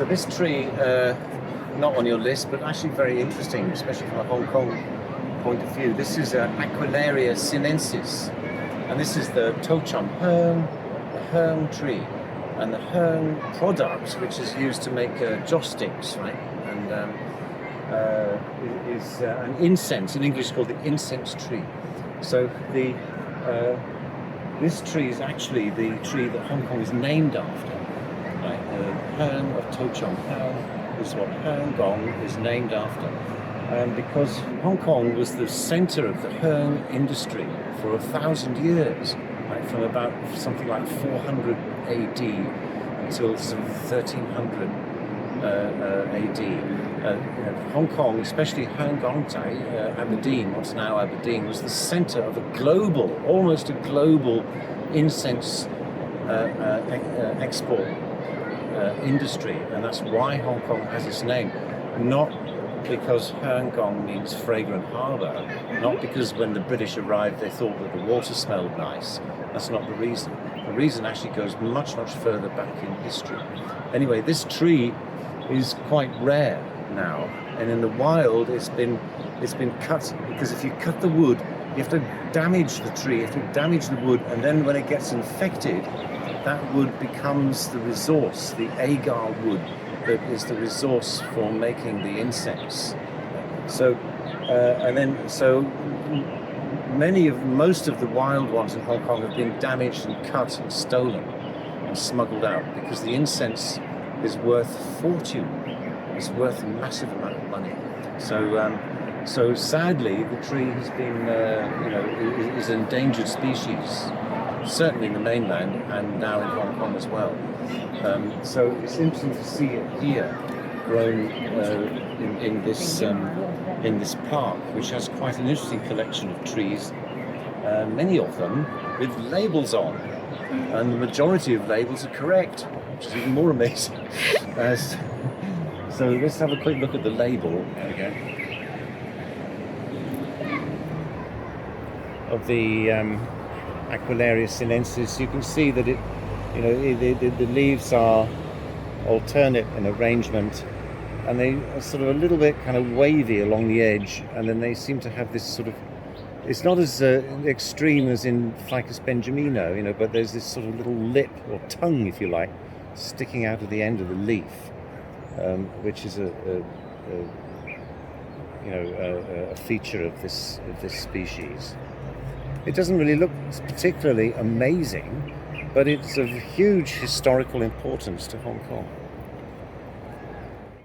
So this tree, not on your list, but actually very interesting, especially from a Hong Kong point of view. This is Aquilaria sinensis, and this is the Chung the hung tree, and the hung product, which is used to make joss sticks, right? And is an incense, in English called the incense tree. So this tree is actually the tree that Hong Kong is named after. Right? The hang of Tochong Hang is what Hang Gong is named after. Because Hong Kong was the center of the hang industry for 1,000 years, right? From about something like 400 AD until some 1300 AD. Hong Kong, especially Hang Gong Tai, Aberdeen, what's now Aberdeen, was the center of a global, almost a global incense export industry, and that's why Hong Kong has its name. Not because Hang Gong means fragrant harbour, not because when the British arrived they thought that the water smelled nice. That's not the reason. The reason actually goes much, much further back in history. Anyway, this tree is quite rare now, and in the wild it's been cut, because if you cut the wood, you have to damage the tree, you have to damage the wood, and then when it gets infected, that wood becomes the resource, the agar wood that is the resource for making the incense. So most of the wild ones in Hong Kong have been damaged and cut and stolen and smuggled out, because the incense is worth a fortune. It's worth a massive amount of money. So sadly, the tree has been, is an endangered species, certainly in the mainland and now in Hong Kong as well. So it's interesting to see it here, grown in this park, which has quite an interesting collection of trees. Many of them with labels on, and the majority of labels are correct, which is even more amazing. So let's have a quick look at the label again of the Aquilaria sinensis. You can see that the leaves are alternate in arrangement, and they are sort of a little bit kind of wavy along the edge, and then they seem to have this sort of, it's not as extreme as in Ficus benjamino, but there's this sort of little lip or tongue, if you like, sticking out of the end of the leaf, which is a feature of this species. It doesn't really look particularly amazing, but it's of huge historical importance to Hong Kong.